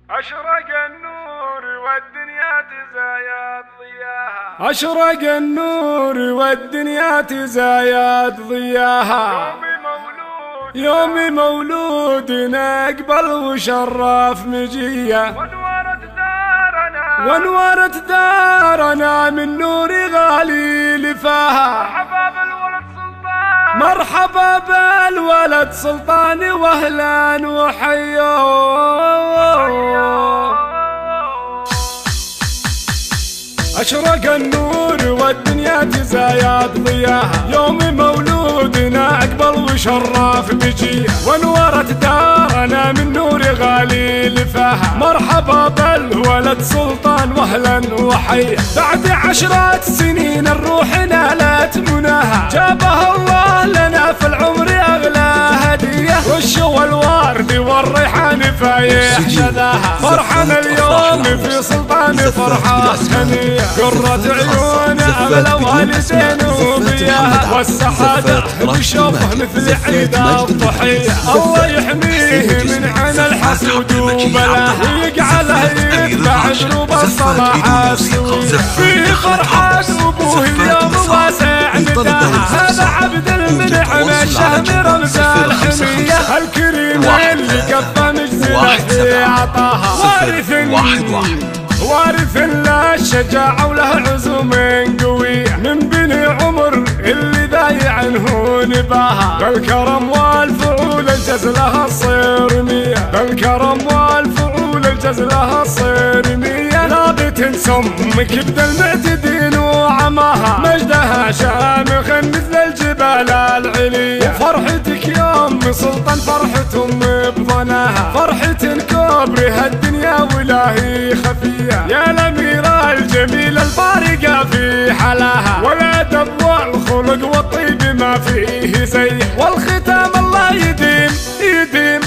أشرق النور والدنيا تزايد ضياها، أشرق النور والدنيا تزايد ضياها. يوم مولودنا أقبل وشرف مجيه، وانورت دارنا من نور غالي لفاها. مرحبا بالولد سلطان واهلا وحيوه. أشرق النور والدنيا تزايد ضياها، يوم مولودنا أقبل وشرف بجيه، وانورت دارنا من نور غالي لفاها. مرحبا بالولد سلطان واهلا وحيه، بعد 10 سنين الروح نالت مناها. جابها الله لنا في العمر أغلى هدية، والشوى الورد والريحان فايح شذاها. فرحنا اليوم في سلطان فرحة هنية، قرة عيون أغلى والدين وبياها، والسعادة بشوفه مثل عيد الضحية. الله يحميه من عين الحسود وبلاه، ويجعله يتبع دروب الصلاح السوية. فيه فرحة أبوه اليوم واسع نداها، هذا عبد المنعم الشهم رمز الحمية. الكريم اللي كفى مجزله في عطاها، وارث له الشجاعة وله عزوم قوية، من بني عمر اللي ذايع عنه نباها. بالكرم والفعول الجز لها الصيرمية، بالكرم والفعول الجز لها الصيرمية. نابت سمك بدل المعتدين وعماها، مجدها شامخ مثل الجبال العليا. وفرحتك يوم سلطان فرحة بظناها، فرحة كبرها الدنيا ولاهي خفية. يا الأميرة الجميلة الفارقة في حلاها، والأدب والخلق والطيب ما فيه زيه. والختام الله يديم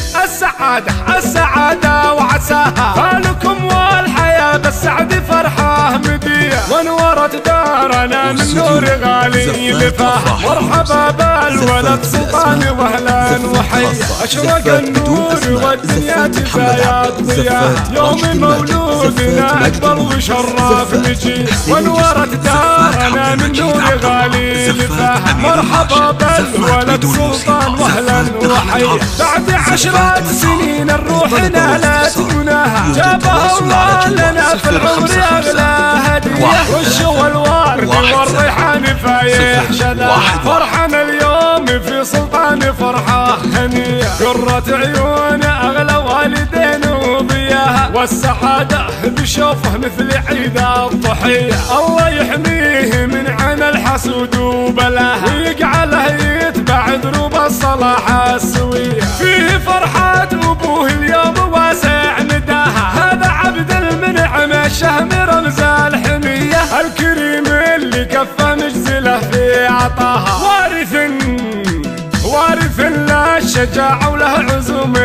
السعادة وعساها. فالكم والحياة بالسعد فرحة مدية، وانورت دارنا من نور غالي لفاها. مرحبا بالولد سلطان واهلا وحيا. أشرق النور والدنيا تزايد ضياها، يوم مولودنا أكبر وشرف نجيه، وانورت دارنا من نور غالي لفاها. مرحبا بالولد سلطان واهلا وحيا. بعد 10 سنين الروح نالت مناها، جابها الله لنا في العمر أغلى هدية، والشوى الورد والريحان فايح شذاها. فرحنا اليوم في سلطان فرحة هنية، قرة عيون أغلى والدين وبياها، والسعادة بشوفه مثل عيد الضحية. الله يحميه من عين الحسود وبلاها، ويجعله يتبع دروب الصلاح السوية. فيه فرحة أبوه اليوم واسع نداها، هذا عبد المنعم الشهم رمز الحمية. الكريم اللي كفى مجزله في عطاها، وارث له الشجاعة وله عزوم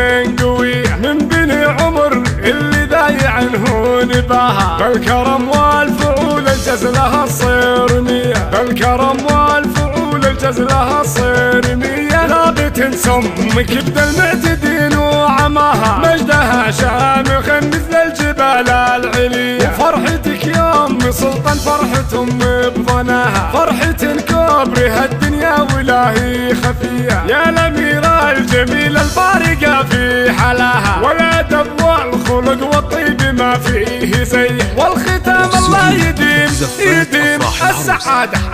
قوية، من بني عمر اللي ذايع عنه نباها. بالكرم والفعول الجز لها الصيرمية، بالكرم والفعول الجز لها الصيرمية. نابت سمك بدل المعتدين وعماها، مجدها شامخ مثل الجبال العليا. وفرحتك يوم سلطان فرحة بظناها، فرحة كبرها الدنيا ولاهي خفية. يا الأميرة الجميلة الفارقة في حلاها، والأدب والخلق والطيب ما فيه زيه. والختام الله يديم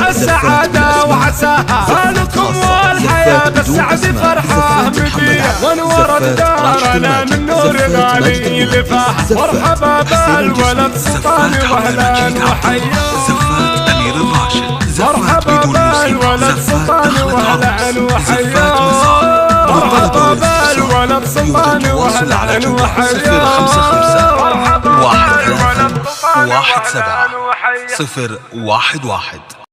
السعادة وعساها. فالكم والحياة بالسعد فرحة مدية، وانورت دارنا من نور غالي لفاها. مرحبا بالولد سلطان واهلا وحيا. مرحبا بالولد سلطان واهلا وحيا. مرحبا بالولد سلطان واهلا وحيا. مرحبا بالولد سلطان واهلا وحيا. 17 011